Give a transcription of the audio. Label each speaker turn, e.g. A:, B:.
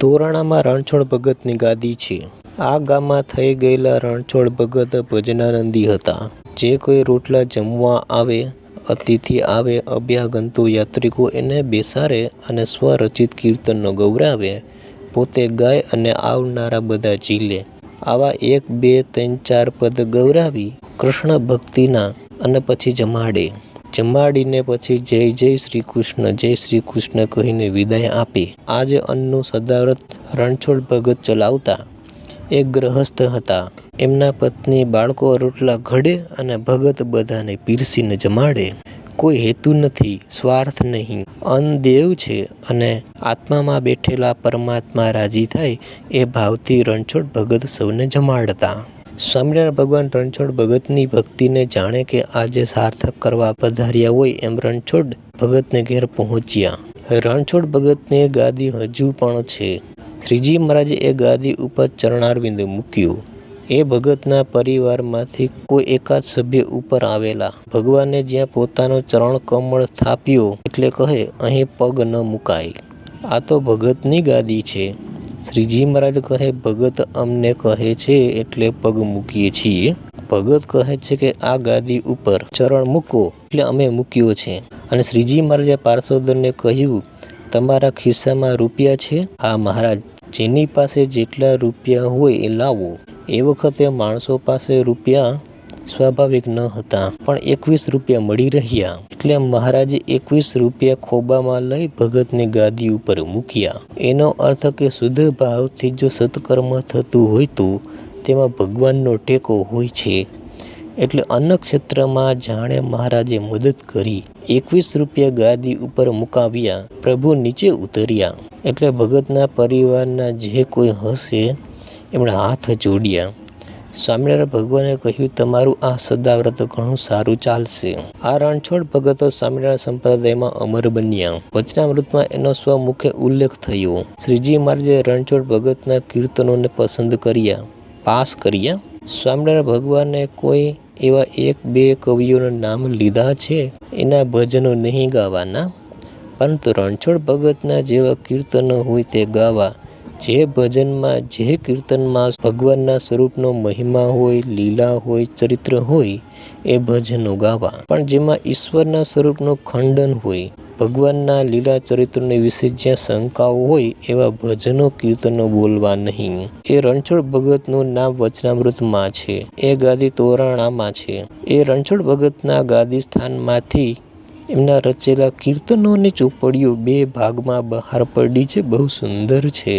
A: તોરણામાં રણછોડ ભગતની ગાદી છે. આ ગામમાં થઈ ગયેલા રણછોડ ભગત ભજનાનંદી હતા. જે કોઈ રોટલા જમવા આવે, અતિથિ આવે, અભ્યાગંતુ યાત્રિકો એને બેસાડે અને સ્વરચિત કીર્તનો ગૌરાવે, પોતે ગાય અને આવનારા બધા ઝીલે. આવા 1, 2, 3, 4 પદ ગૌરાવી કૃષ્ણ ભક્તિના અને પછી જમાડે. જમાડીને પછી જય જય શ્રી કૃષ્ણ કહીને વિદાય આપે. આ જ અન્નનું સદાવ્રત રણછોડ ભગત ચલાવતા. એક ગ્રહસ્થ હતા. એમના પત્ની બાળકો રોટલા ઘડે અને ભગત બધાને પીરસીને જમાડે. કોઈ હેતુ નથી, સ્વાર્થ નહીં. અન્ન દેવ છે અને આત્મામાં બેઠેલા પરમાત્મા રાજી થાય એ ભાવથી રણછોડ ભગત સૌને જમાડતા. સ્વામિનારાયણ ભગવાન રણછોડ ભગતની ભક્તિને જાણે કે આજે સાર્થક કરવા પધાર્યા હોય એમ રણછોડ ભગતને ઘેર પહોંચ્યા. રણછોડ ભગતની ગાદી હજુ પણ છે. શ્રીજી મહારાજે એ ગાદી ઉપર ચરણારવિંદ મૂક્યું. એ ભગતના પરિવારમાંથી કોઈ એકાદ સભ્ય ઉપર આવેલા. ભગવાને જ્યાં પોતાનો ચરણ કમળ સ્થાપ્યો એટલે કહે અહીં પગ ન મુકાય. આ તો ભગતની ગાદી છે. શ્રીજી મહારાજ કહે ભગત અમને કહે છે એટલે પગ મૂકીએ છીએ. ભગત કહે છે કે આ ગાદી ઉપર ચરણ મૂકો એટલે અમે મૂક્યો છે. અને શ્રીજી મહારાજે પાર્ષદોને કહ્યું તમારા ખિસ્સામાં રૂપિયા છે? હા મહારાજ. જેની પાસે જેટલા રૂપિયા હોય એ લાવો. એ વખતે માણસો પાસે રૂપિયા સ્વાભાવિક ન હતા, પણ 21 રૂપિયા મળી રહ્યા. એટલે મહારાજે 21 રૂપિયા ખોબામાં લઈ ભગતની ગાદી ઉપર મૂક્યા. એનો અર્થ કે શુદ્ધ ભાવથી જો સત્કર્મ થતું હોય તો તેમાં ભગવાનનો ટેકો હોય છે. એટલે અન્નક્ષેત્રમાં જાણે મહારાજે મદદ કરી. 21 રૂપિયા ગાદી ઉપર મુકાવ્યા. પ્રભુ નીચે ઉતર્યા. એટલે ભગતના પરિવારના જે કોઈ હશે એમણે હાથ જોડ્યા. સ્વામિનારાયણ ભગવાને કહ્યું તમારું આ સદાવ્રત ઘણું સારું ચાલશે. આ રણછોડ ભગતો સ્વામિનારાયણ સંપ્રદાયમાં અમર બન્યા. વચનામૃતમાં એનો સ્વમુખે ઉલ્લેખ થયો. શ્રીજી મહારાજે રણછોડ ભગતના કીર્તનોને પસંદ કર્યા, પાસ કર્યા. સ્વામિનારાયણ ભગવાને કોઈ એવા 1-2 કવિઓના નામ લીધા છે. એના ભજનો નહીં ગાવાના, પરંતુ રણછોડ ભગતના જેવા કીર્તનો હોય તે ગાવા. જે ભજનમાં, જે કીર્તનમાં ભગવાનના સ્વરૂપનો મહિમા હોય, લીલા હોય, ચરિત્ર હોય એ ભજનો ગાવા. પણ જેમાં ઈશ્વરના સ્વરૂપનું ખંડન હોય, ભગવાનના લીલા ચરિત્રને વિશે જ્યાં શંકાઓ હોય એવા ભજનો, કીર્તનો બોલવા નહીં. એ રણછોડ ભગતનું નામ વચનામૃતમાં છે. એ ગાદી તોરણામાં છે. એ રણછોડ ભગતના ગાદી સ્થાનમાંથી એમના રચેલા કીર્તનોની ચોપડીઓ 2 ભાગમાં બહાર પડી છે. બહુ સુંદર છે.